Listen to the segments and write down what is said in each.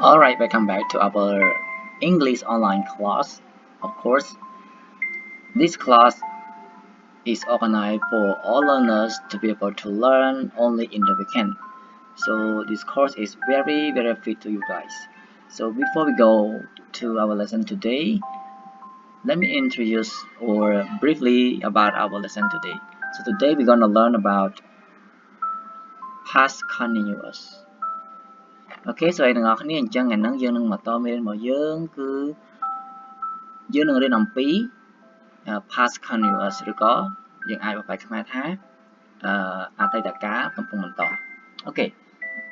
Alright, welcome back to our English online class. Of course, this class is organized for all learners to be able to learn only in the weekend. So this course is very fit to you guys. So before we go to our lesson today, let me introduce or briefly about our lesson today. So today we're gonna learn about past continuous. អូខេ so ឲ្យទាំងអស់គ្នាអញ្ចឹងថ្ងៃហ្នឹងយើងនឹងមកតមេរៀនរបស់យើងគឺយើងនឹងរៀនអំពី past continuous ឬក៏យើងអាចបកស្រាយខ្មែរថាអតីតកាលកំពុងបន្តអូខេ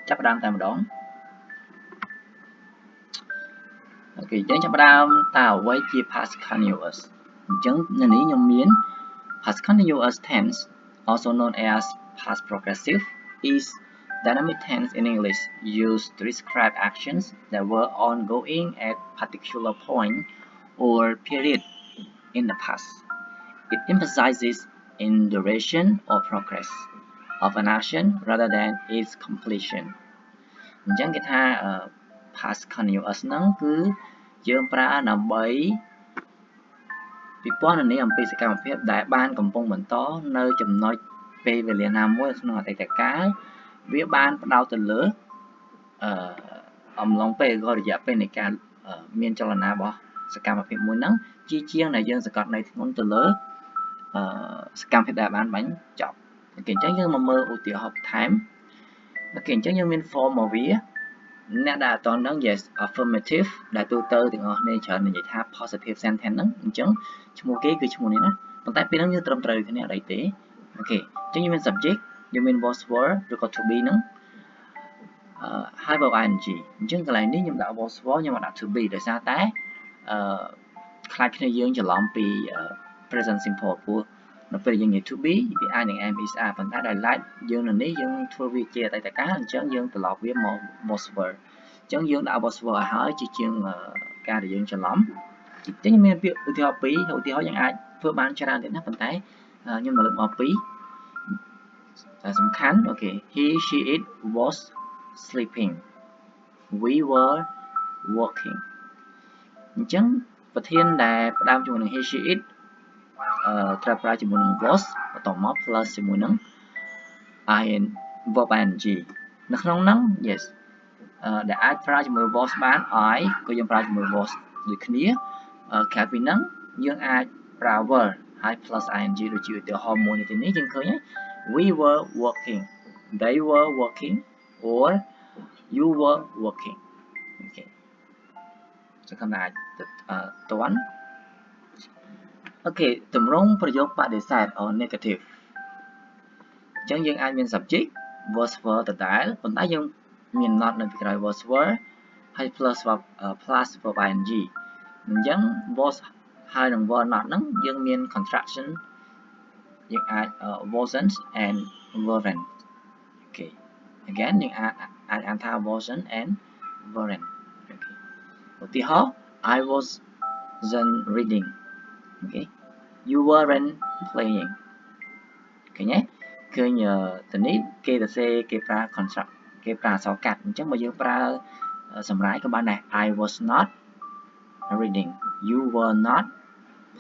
ចាប់ផ្ដើមតែម្ដងអូខេយើងចាប់ផ្ដើមតើអ្វីជា past continuous អញ្ចឹងនៅនេះខ្ញុំមាន past continuous tense also known as past progressive is dynamic tense in English used to describe actions that were ongoing at particular point or period in the past. It emphasizes in duration or progress of an action rather than its completion. អញ្ចឹងគេថា past continuous ហ្នឹងគឺយើងប្រើដើម្បីពិពណ៌នាអំពីសកម្មភាពដែលបានកំពុងបន្តនៅចំណុចពេលវេលាណាមួយក្នុងអតីតកាលវាបានផ្ដោតទៅលើអំឡុងពេលឬរយៈពេលនៃការមានចលនារបស់សកម្មភាពមួយហ្នឹងជាជាងដែលយើងសង្កត់នៅធ្ងន់ទៅលើសកម្មភាពដែលបានបាញ់ចប់អូខេអញ្ចឹងយើងមកមើលឧទាហរណ៍បន្ថែមអូខេអញ្ចឹងយើងមាន form របស់វាអ្នកដែលអត់តន់ដឹង yes affirmative ដែលទូទៅទាំងអស់គ្នាច្រើននិយាយថា positive sentence ហ្នឹងអញ្ចឹងឈ្មោះគេគឺឈ្មោះនេះណាប៉ុន្តែពេលហ្នឹងយើងត្រឹមត្រូវគ្នាអីទេអូខេអញ្ចឹងយើងមាន subject យើងមាន was were ឬក៏ to be ហ្នឹងហើយ verb ing អញ្ចឹងកន្លែងនេះខ្ញុំដាក់ was were ខ្ញុំមកដាក់ to be ដោយសារតែខ្លាចគ្នាយើងច្រឡំពី present simple ព្រោះនៅពេលយើងនិយាយ to be វាអាចនឹង am is are ប៉ុន្តែដោយឡែកយើងនៅនេះយើងធ្វើវាជាអតីតកាលអញ្ចឹងយើងត្រឡប់វាមក was were អញ្ចឹងយើងដាក់ was were ឲ្យហើយជាជាងការដែលយើងច្រឡំអញ្ចឹងមានពាក្យឧទាហរណ៍ពីរឧទាហរណ៍យើងអាចធ្វើបានច្រើនទៀតណាប៉ុន្តែខ្ញុំនៅលើកមកពីរសំខាន់អូខេ he she it was sleeping we were working អញ្ចឹងប្រធានដែលផ្ដើមជាមួយនឹង he she it ត្រូវប្រើជាមួយនឹង was បន្តមក plus ជាមួយនឹង in verb ing នៅក្នុងហ្នឹង yes ដែលអាចប្រើជាមួយ was បាន I ក៏យើងប្រើជាមួយ was ដូចគ្នាក្រៅពីហ្នឹងយើងអាចប្រើ were ហើយ plus ing ដូចជាឧទាហរណ៍មួយនេះយើងឃើញហើយ we were working they were working or you were working អូខេសង្ឃឹមថាអាចតន់អូខេតម្រងប្រយោគបដិសេធ or negative អញ្ចឹងយើងអាចមាន subject was were ដដែលប៉ុន្តែយើងមាន not នៅពីក្រោយ was were ហើយ plus verb ing អញ្ចឹង was ហើយនឹង were not ហ្នឹងយើងមាន contraction យើងអាច wasn't and weren't អូខេ again យើងអាចអានថា wasn't and weren't អូខេឧទាហរណ៍ I wasn't reading អូខេ you weren't playing ឃើញទេឃើញទៅនេះគេសរសេរគេប្រើ construct គេប្រើអក្សរកាត់អញ្ចឹងបើយើងប្រើសម្រាយក៏បានដែរ I was not reading you were not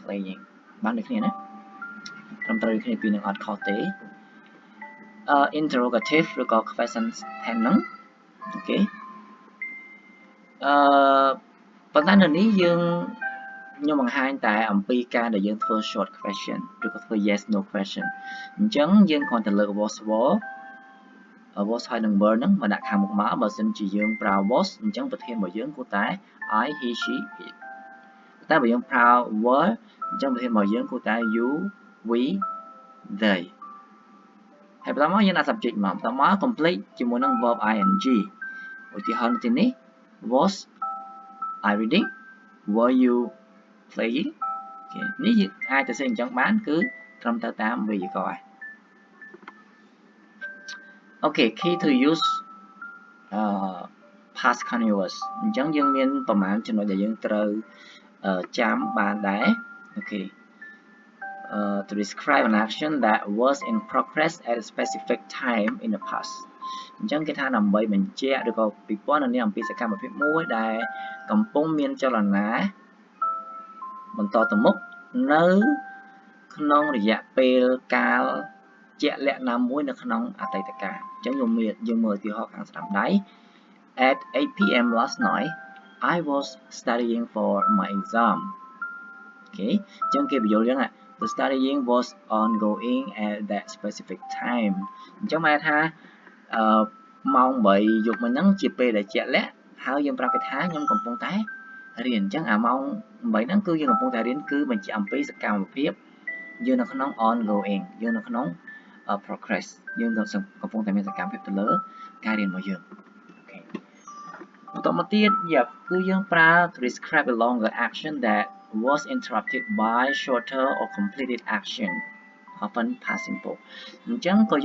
playing បានដូចគ្នាណាត្រឹមត្រូវគ្នាពីនឹងអត់ខុសទេinterrogative ឬក៏ question tense ហ្នឹងអូខេប៉ុន្តែនៅនេះខ្ញុំបង្ហាញតែអំពីការដែលយើងធ្វើ short question ឬក៏ធ្វើ yes no question អញ្ចឹងយើងគ្រាន់តែលើក was were was ហើយនឹង were ហ្នឹងមកដាក់ខាងមុខមកបើសិនជាយើងប្រើ was អញ្ចឹងប្រធានរបស់យើងគួរតែ I he she it តែបើយើងប្រើ were អញ្ចឹងប្រធានរបស់យើងគួរតែ you we they ហើយបន្តមកយើងដាក់ subject មកបន្តមក complete ជាមួយនឹង verb ing ឧទាហរណ៍នៅទីនេះ was I reading were you playing នេះយើងអាចទៅសេអញ្ចឹងបានគឺត្រឹមទៅតាមវេយ្យាករណ៍អូខេ key to use past continuous អញ្ចឹងយើងមានប្រមាណចំណុចដែលយើងត្រូវចាំបានដែរអូខេto describe an action that was in progress at a specific time in the past អញ្ចឹងគេថាដើម្បីបញ្ជាក់ឬក៏ពិព័រណ៍នេះអំពីសកម្មភាពមួយដែលកំពុងមានចលនាបន្តទៅមុខនៅក្នុងរយៈពេលកាលជាក់លាក់ណាមួយនៅក្នុងអតីតកាលអញ្ចឹងយើងមើលឧទាហរណ៍ខាងស្ដាំដៃ At 8 p.m. last night I was studying for my exam អូខេអញ្ចឹងគេបញ្យល់យ៉ាងណា The studying was ongoing at that specific time អញ្ចឹងមកថាម៉ោង8យប់មិញហ្នឹងជាពេលដែលជាក់លាក់ហើយយើងប្រាប់គេថាខ្ញុំកំពុងតែរៀនអញ្ចឹងអាម៉ោង8ហ្នឹងគឺយើងកំពុងតែរៀនគឺបញ្ជាក់អំពីសកម្មភាពយើងនៅក្នុង ongoing យើងនៅក្នុង progress យើងកំពុងតែមានសកម្មភាពទៅលើការរៀនរបស់យើងអូខេបន្តមកទៀតគឺយើងប្រើ to describe a longer action that was interrupted by shorter or completed action often past simple អញ្ចឹងក៏